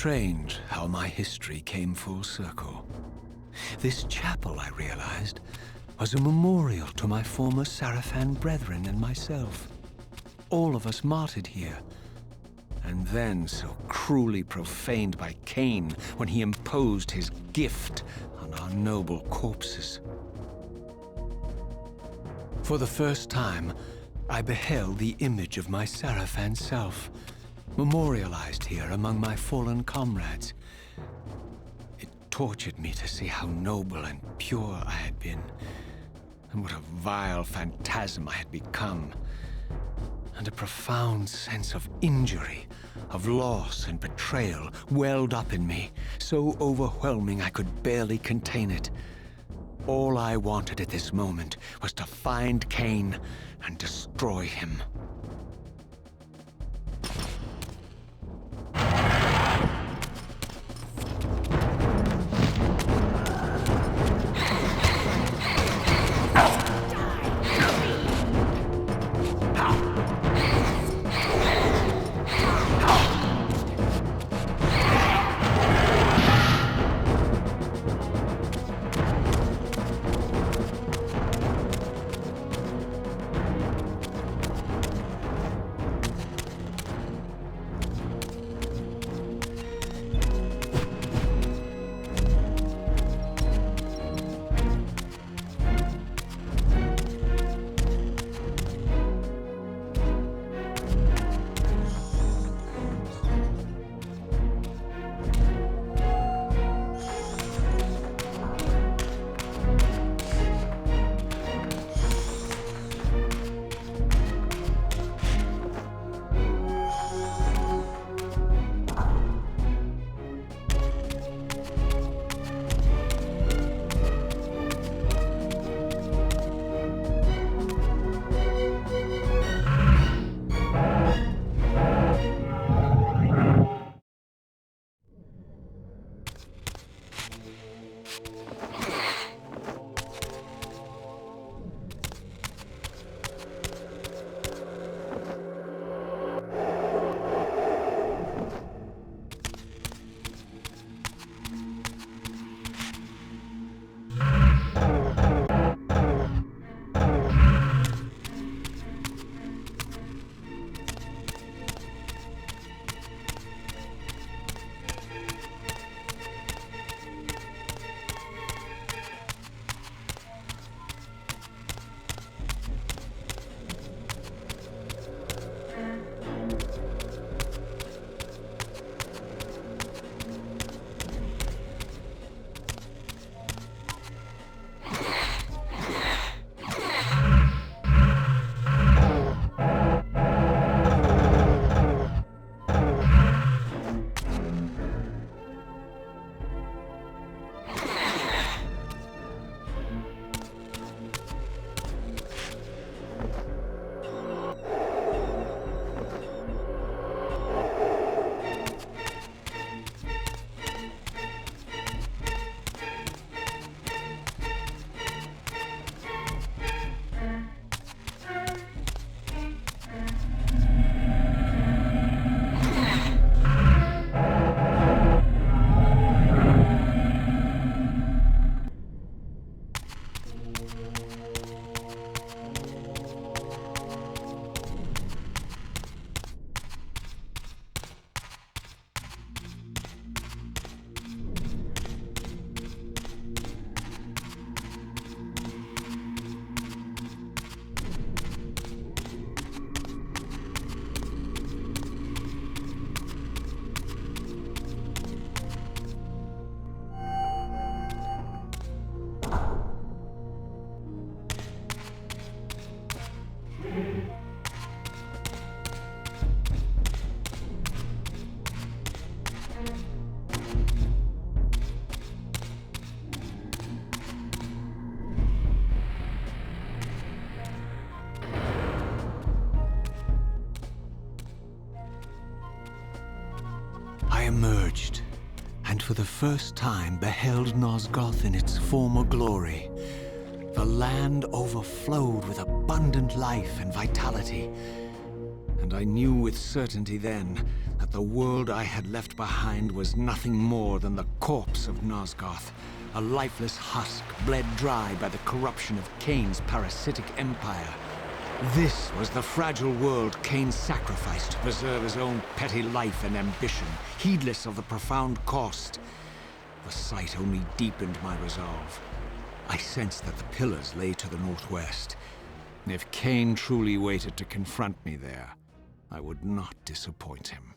Strange how my history came full circle. This chapel, I realized, was a memorial to my former Sarafan brethren and myself. All of us martyred here, and then so cruelly profaned by Kain when he imposed his gift on our noble corpses. For the first time, I beheld the image of my Sarafan self, memorialized here among my fallen comrades. It tortured me to see how noble and pure I had been, and what a vile phantasm I had become. And a profound sense of injury, of loss and betrayal welled up in me, so overwhelming I could barely contain it. All I wanted at this moment was to find Kain and destroy him. Emerged, and for the first time beheld Nosgoth in its former glory. The land overflowed with abundant life and vitality, And I knew with certainty then that the world I had left behind was nothing more than the corpse of Nosgoth, a lifeless husk bled dry by the corruption of Kain's parasitic empire. This was the fragile world Kain sacrificed to preserve his own petty life and ambition, heedless of the profound cost. The sight only deepened my resolve. I sensed that the pillars lay to the northwest. If Kain truly waited to confront me there, I would not disappoint him.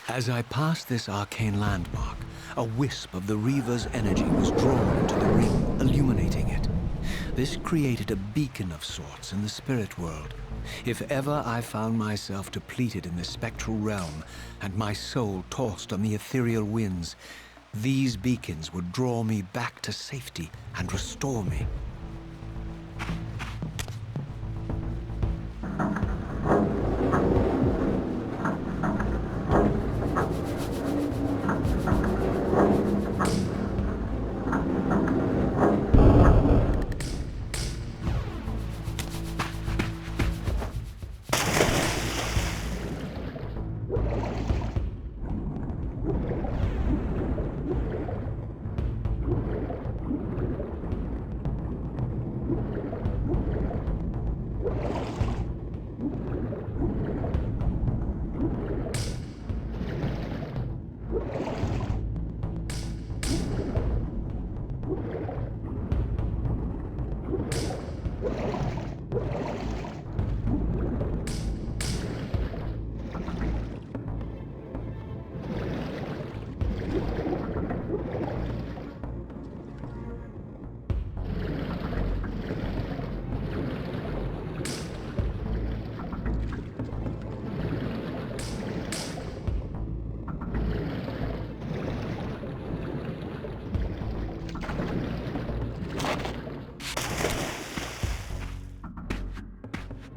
As I passed this arcane landmark, a wisp of the Reaver's energy was drawn into the ring, illuminating it. This created a beacon of sorts in the spirit world. If ever I found myself depleted in the spectral realm, and my soul tossed on the ethereal winds, these beacons would draw me back to safety and restore me.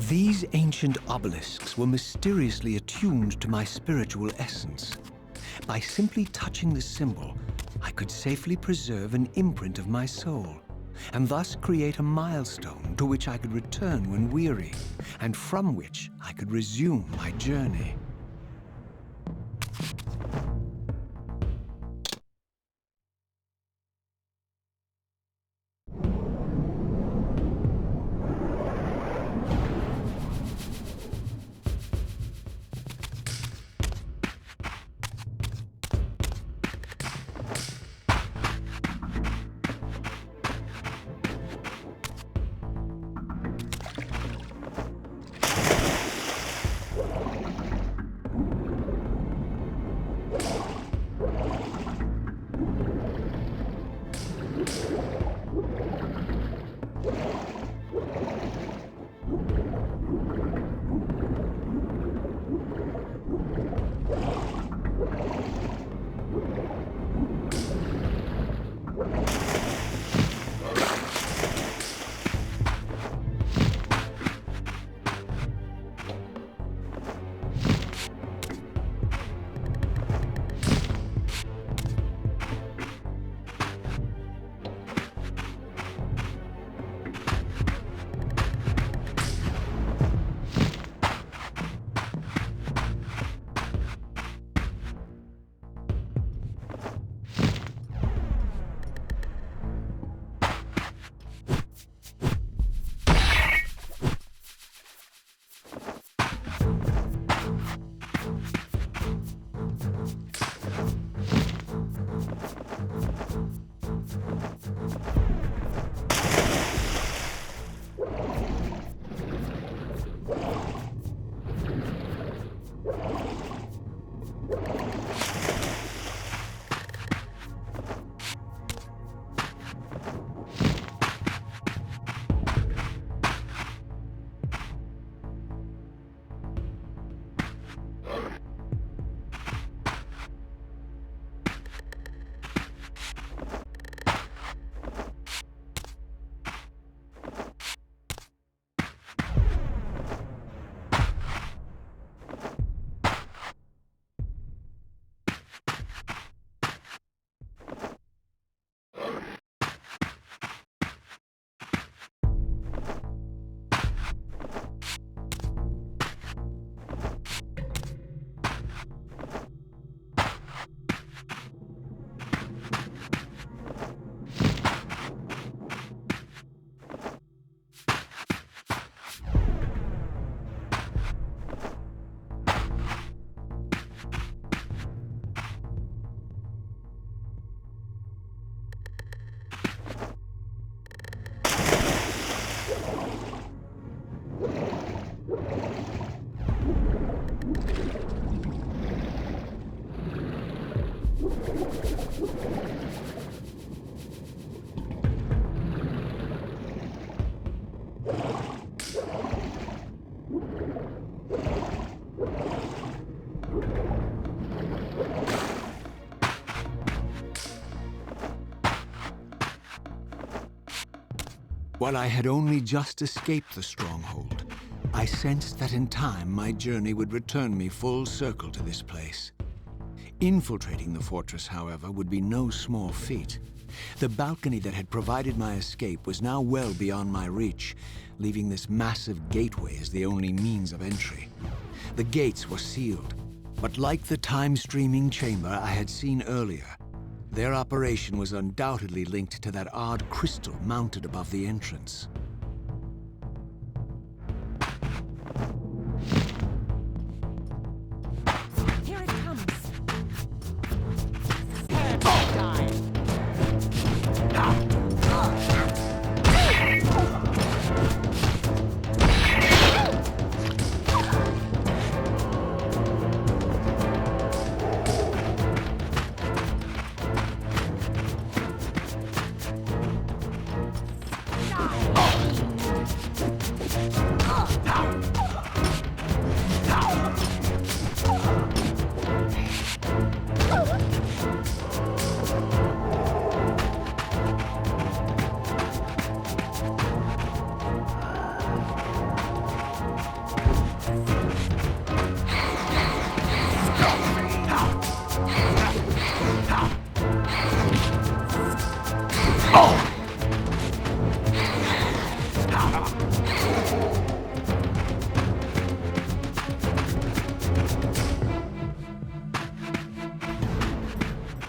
These ancient obelisks were mysteriously attuned to my spiritual essence. By simply touching the symbol, I could safely preserve an imprint of my soul, and thus create a milestone to which I could return when weary, and from which I could resume my journey. While I had only just escaped the stronghold, I sensed that in time my journey would return me full circle to this place. Infiltrating the fortress, however, would be no small feat. The balcony that had provided my escape was now well beyond my reach, leaving this massive gateway as the only means of entry. The gates were sealed, but like the time-streaming chamber I had seen earlier, their operation was undoubtedly linked to that odd crystal mounted above the entrance. Here it comes.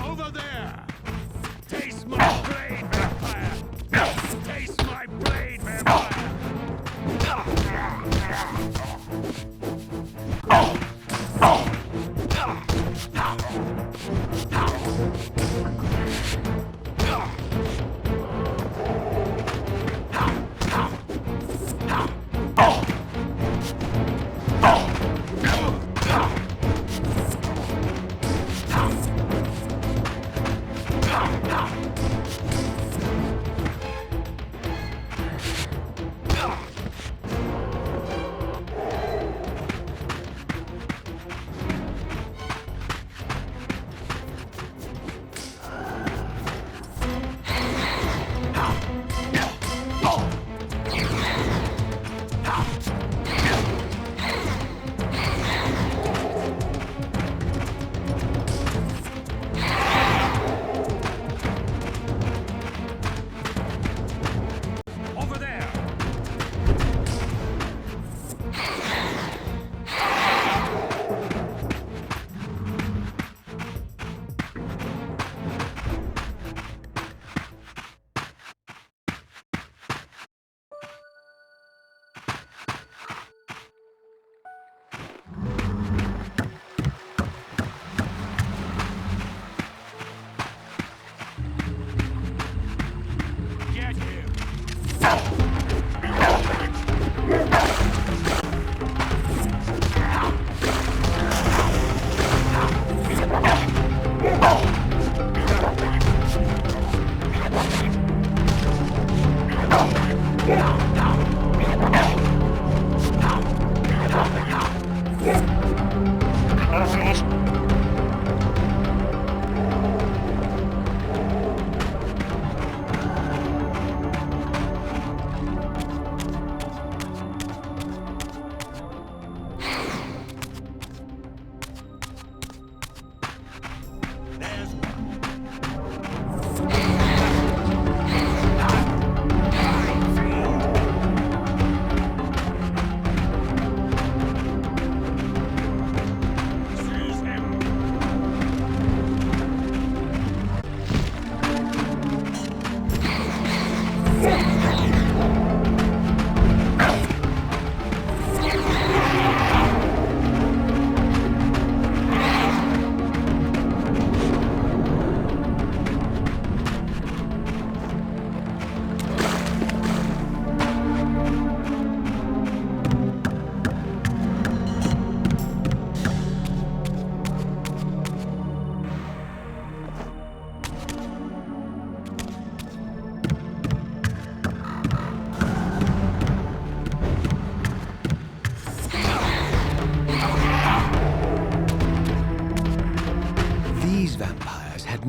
Over there! Taste my blade, vampire! Taste my blade, vampire!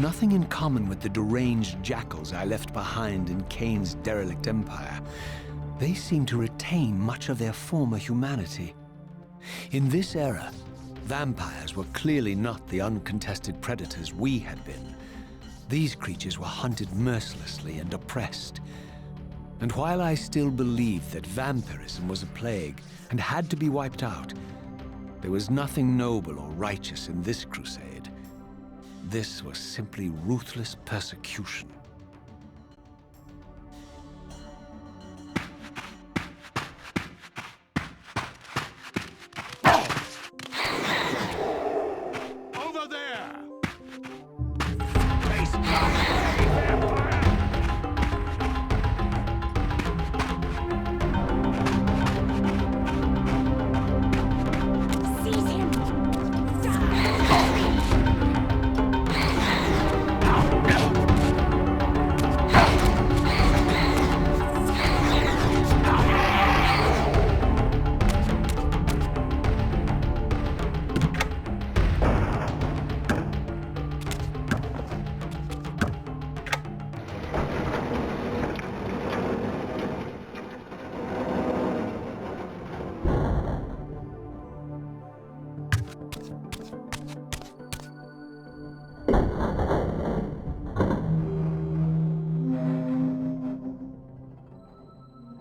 nothing in common with the deranged jackals I left behind in Kain's derelict empire, they seem to retain much of their former humanity. In this era, vampires were clearly not the uncontested predators we had been. These creatures were hunted mercilessly and oppressed. And while I still believed that vampirism was a plague and had to be wiped out, there was nothing noble or righteous in this crusade. This was simply ruthless persecution. Over there! Taste my blade, vampire! Seize him!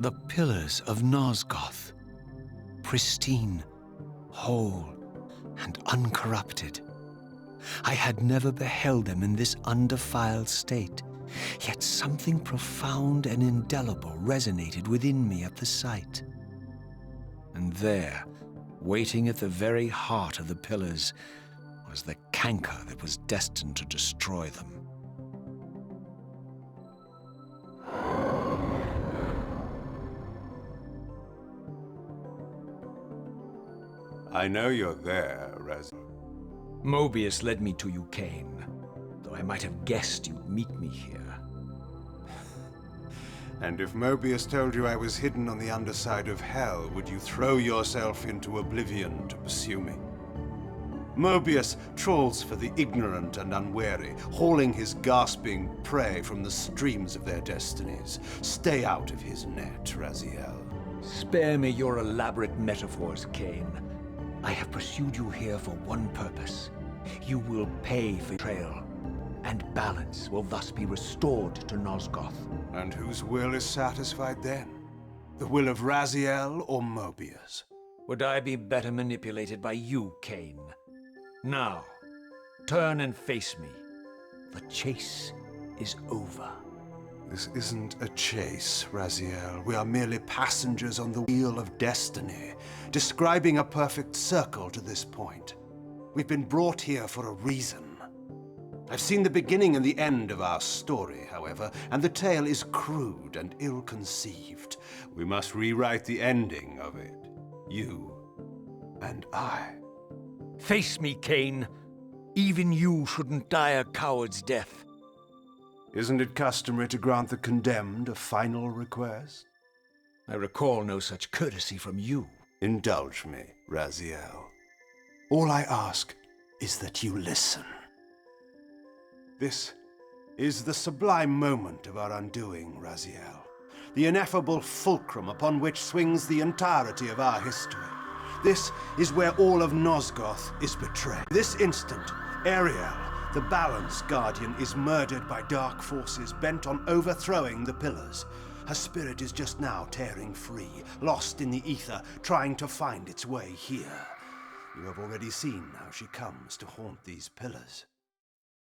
The pillars of Nosgoth, pristine, whole, and uncorrupted. I had never beheld them in this undefiled state, yet something profound and indelible resonated within me at the sight. And there, waiting at the very heart of the pillars, was the canker that was destined to destroy them. I know you're there, Raziel. Mobius led me to you, Kain, though I might have guessed you'd meet me here. And if Mobius told you I was hidden on the underside of hell, would you throw yourself into oblivion to pursue me? Mobius trawls for the ignorant and unwary, hauling his gasping prey from the streams of their destinies. Stay out of his net, Raziel. Spare me your elaborate metaphors, Kain. I have pursued you here for one purpose. You will pay for betrayal, and balance will thus be restored to Nosgoth. And whose will is satisfied then? The will of Raziel or Mobius? Would I be better manipulated by you, Kain? Now, turn and face me. The chase is over. This isn't a chase, Raziel. We are merely passengers on the wheel of destiny, describing a perfect circle to this point. We've been brought here for a reason. I've seen the beginning and the end of our story, however, and the tale is crude and ill-conceived. We must rewrite the ending of it. You and I. Face me, Kain. Even you shouldn't die a coward's death. Isn't it customary to grant the condemned a final request? I recall no such courtesy from you. Indulge me, Raziel. All I ask is that you listen. This is the sublime moment of our undoing, Raziel. The ineffable fulcrum upon which swings the entirety of our history. This is where all of Nosgoth is betrayed. This instant, Ariel, the Balance Guardian, is murdered by dark forces bent on overthrowing the pillars. Her spirit is just now tearing free, lost in the ether, trying to find its way here. You have already seen how she comes to haunt these pillars.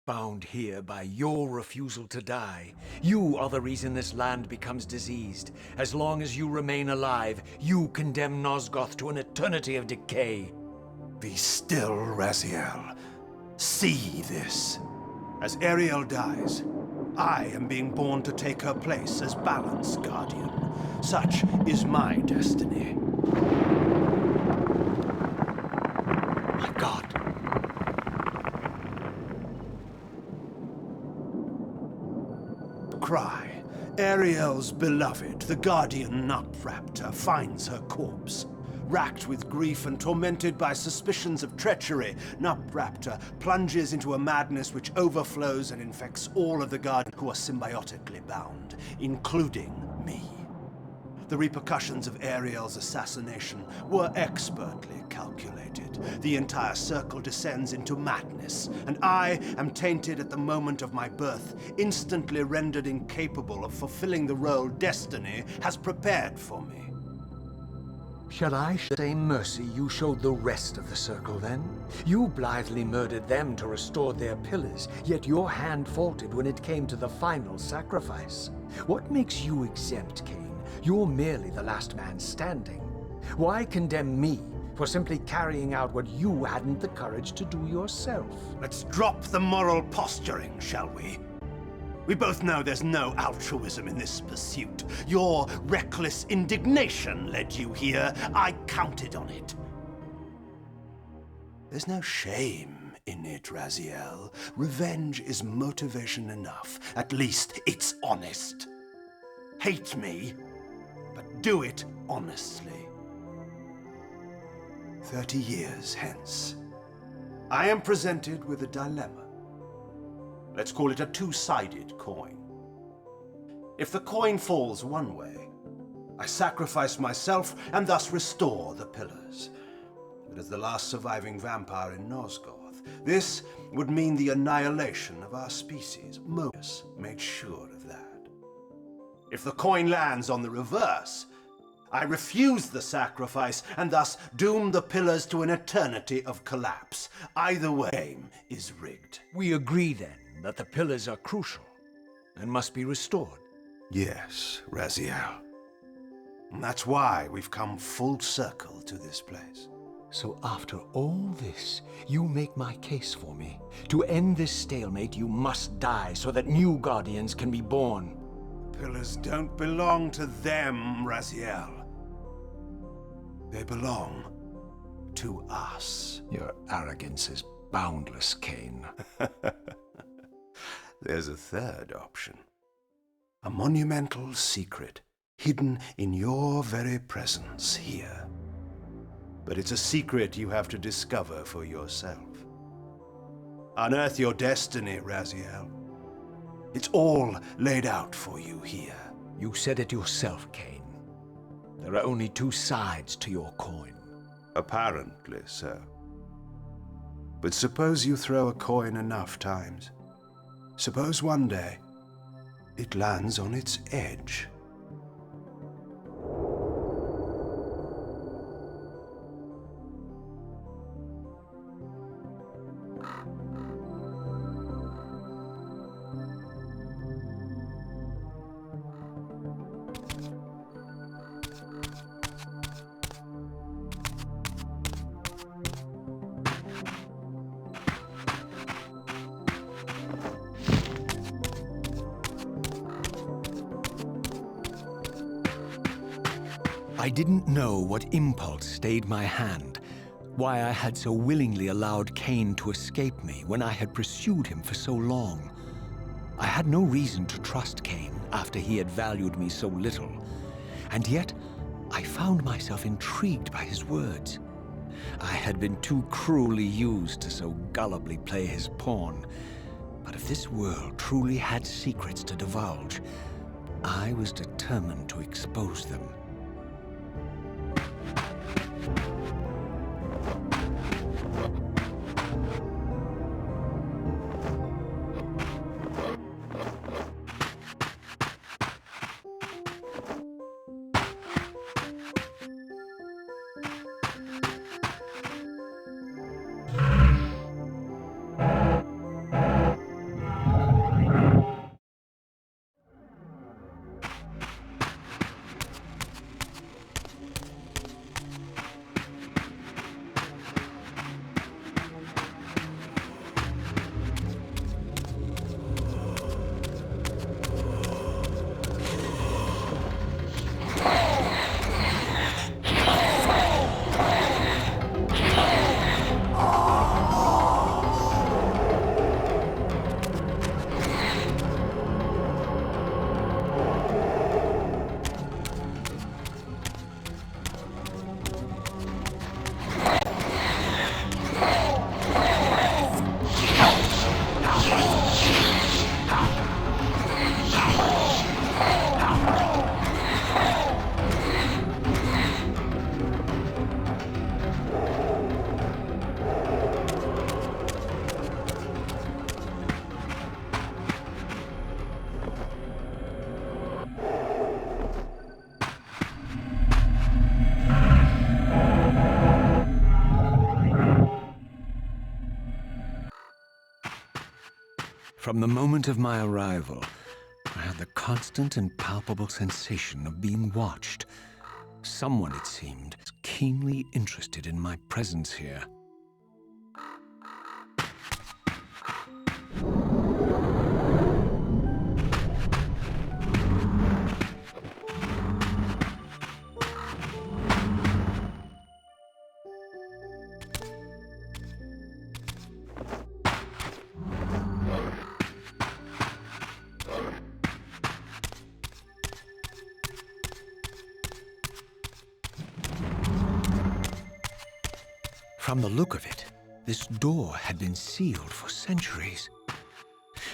Bound here by your refusal to die. You are the reason this land becomes diseased. As long as you remain alive, you condemn Nosgoth to an eternity of decay. Be still, Raziel. See this. As Ariel dies, I am being born to take her place as Balance Guardian. Such is my destiny. My God. Cry. Ariel's beloved, the Guardian Nut Raptor, finds her corpse. Racked with grief and tormented by suspicions of treachery, Nupraptor plunges into a madness which overflows and infects all of the Guardians who are symbiotically bound, including me. The repercussions of Ariel's assassination were expertly calculated. The entire circle descends into madness, and I am tainted at the moment of my birth, instantly rendered incapable of fulfilling the role destiny has prepared for me. Shall I say mercy you showed the rest of the circle then? You blithely murdered them to restore their pillars, yet your hand faltered when it came to the final sacrifice. What makes you exempt, Kain? You're merely the last man standing. Why condemn me for simply carrying out what you hadn't the courage to do yourself? Let's drop the moral posturing, shall we? We both know there's no altruism in this pursuit. Your reckless indignation led you here. I counted on it. There's no shame in it, Raziel. Revenge is motivation enough. At least it's honest. Hate me, but do it honestly. 30 years hence, I am presented with a dilemma. Let's call it a two-sided coin. If the coin falls one way, I sacrifice myself and thus restore the pillars. But as the last surviving vampire in Nosgoth, this would mean the annihilation of our species. Mobius made sure of that. If the coin lands on the reverse, I refuse the sacrifice and thus doom the pillars to an eternity of collapse. Either way, the game is rigged. We agree then that the pillars are crucial and must be restored. Yes, Raziel. And that's why we've come full circle to this place. So after all this, you make my case for me. To end this stalemate, you must die so that new Guardians can be born. Pillars don't belong to them, Raziel. They belong to us. Your arrogance is boundless, Kain. There's a third option. A monumental secret hidden in your very presence here. But it's a secret you have to discover for yourself. Unearth your destiny, Raziel. It's all laid out for you here. You said it yourself, Kain. There are only two sides to your coin. Apparently so. But suppose you throw a coin enough times. Suppose one day it lands on its edge. I didn't know what impulse stayed my hand, why I had so willingly allowed Kain to escape me when I had pursued him for so long. I had no reason to trust Kain after he had valued me so little, and yet I found myself intrigued by his words. I had been too cruelly used to so gullibly play his pawn, but if this world truly had secrets to divulge, I was determined to expose them. From the moment of my arrival, I had the constant and palpable sensation of being watched. Someone, it seemed, was keenly interested in my presence here. From the look of it, this door had been sealed for centuries.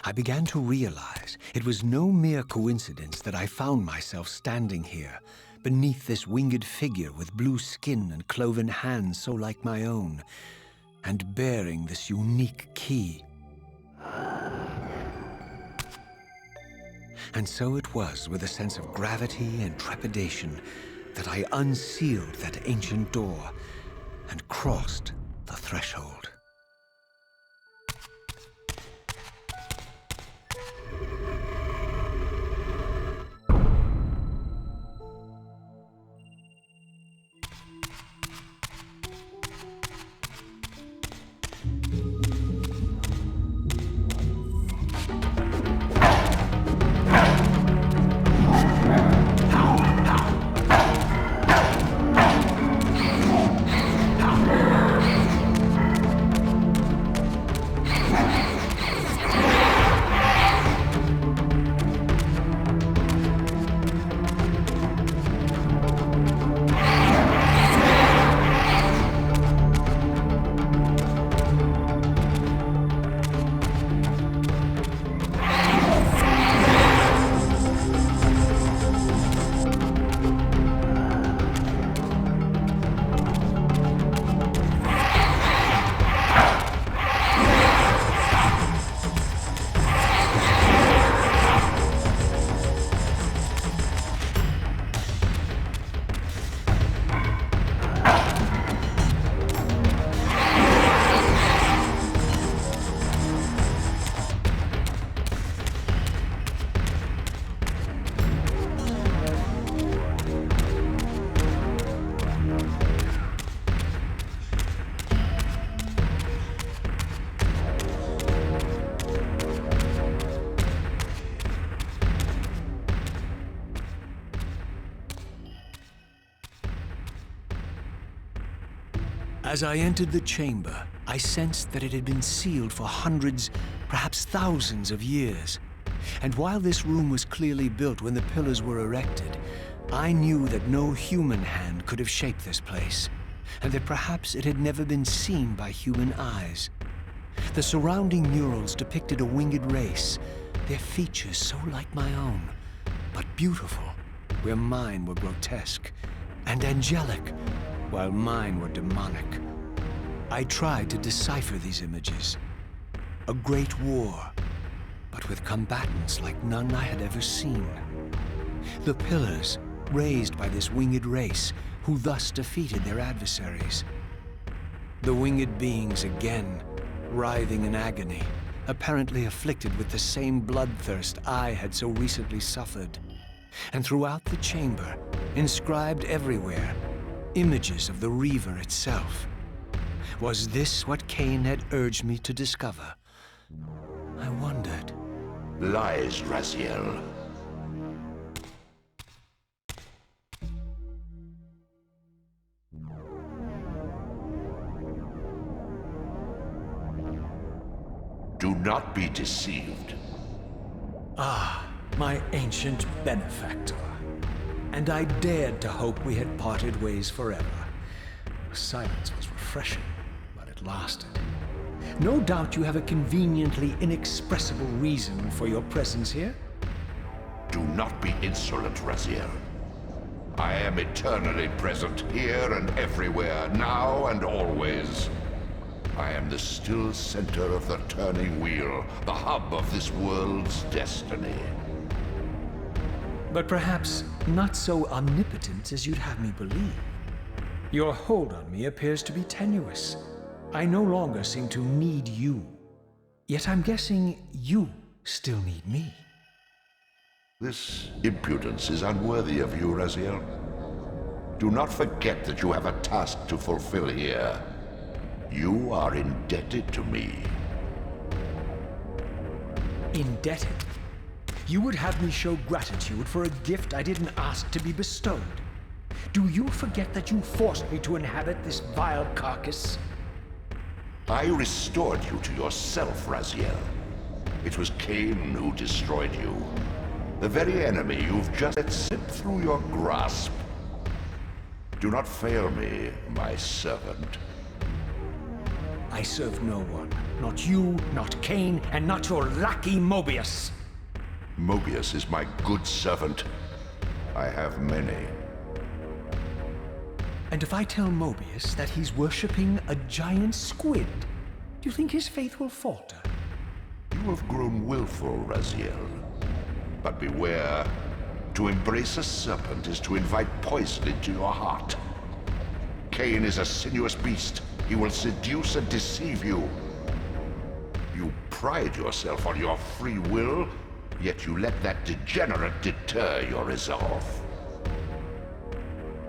I began to realize it was no mere coincidence that I found myself standing here, beneath this winged figure with blue skin and cloven hands so like my own, and bearing this unique key. And so it was with a sense of gravity and trepidation that I unsealed that ancient door and crossed the threshold. As I entered the chamber, I sensed that it had been sealed for hundreds, perhaps thousands of years. And while this room was clearly built when the pillars were erected, I knew that no human hand could have shaped this place, and that perhaps it had never been seen by human eyes. The surrounding murals depicted a winged race, their features so like my own, but beautiful, where mine were grotesque, and angelic, while mine were demonic. I tried to decipher these images. A great war, but with combatants like none I had ever seen. The pillars, raised by this winged race, who thus defeated their adversaries. The winged beings again, writhing in agony, apparently afflicted with the same bloodthirst I had so recently suffered. And throughout the chamber, inscribed everywhere, images of the Reaver itself. Was this what Kain had urged me to discover? I wondered. Lies, Raziel. Do not be deceived. Ah, my ancient benefactor. And I dared to hope we had parted ways forever. The silence was refreshing, but it lasted. No doubt you have a conveniently inexpressible reason for your presence here. Do not be insolent, Raziel. I am eternally present here and everywhere, now and always. I am the still center of the turning wheel, the hub of this world's destiny. But perhaps not so omnipotent as you'd have me believe. Your hold on me appears to be tenuous. I no longer seem to need you. Yet I'm guessing you still need me. This impudence is unworthy of you, Raziel. Do not forget that you have a task to fulfill here. You are indebted to me. Indebted? You would have me show gratitude for a gift I didn't ask to be bestowed. Do you forget that you forced me to inhabit this vile carcass? I restored you to yourself, Raziel. It was Kain who destroyed you. The very enemy you've just let slip through your grasp. Do not fail me, my servant. I serve no one. Not you, not Kain, and not your lackey Mobius. Mobius is my good servant. I have many. And if I tell Mobius that he's worshipping a giant squid, do you think his faith will falter? You have grown willful, Raziel. But beware. To embrace a serpent is to invite poison into your heart. Kain is a sinuous beast. He will seduce and deceive you. You pride yourself on your free will, yet you let that degenerate deter your resolve.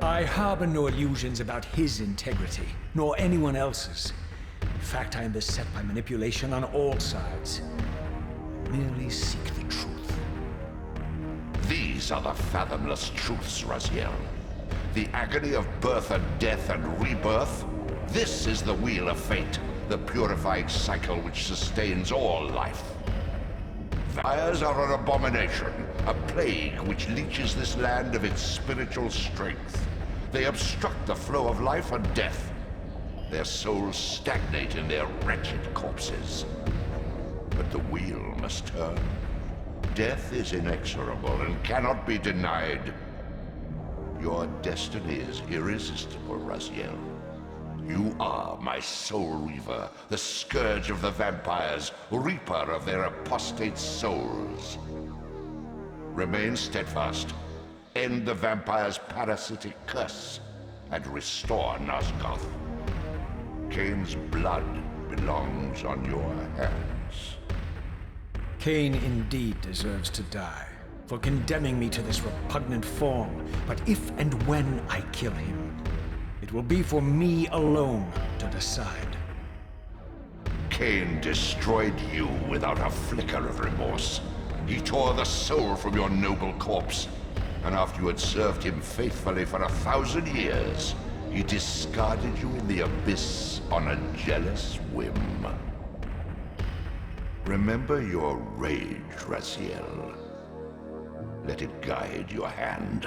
I harbor no illusions about his integrity, nor anyone else's. In fact, I am beset by manipulation on all sides. Merely seek the truth. These are the fathomless truths, Raziel. The agony of birth and death and rebirth. This is the wheel of fate, the purifying cycle which sustains all life. Vampires are an abomination, a plague which leeches this land of its spiritual strength. They obstruct the flow of life and death. Their souls stagnate in their wretched corpses. But the wheel must turn. Death is inexorable and cannot be denied. Your destiny is irresistible, Raziel. You are my Soul Reaver, the scourge of the vampires, reaper of their apostate souls. Remain steadfast, end the vampire's parasitic curse, and restore Nosgoth. Kain's blood belongs on your hands. Kain indeed deserves to die for condemning me to this repugnant form. But if and when I kill him, it will be for me alone to decide. Kain destroyed you without a flicker of remorse. He tore the soul from your noble corpse, and after you had served him faithfully for 1,000 years, he discarded you in the abyss on a jealous whim. Remember your rage, Raziel. Let it guide your hand.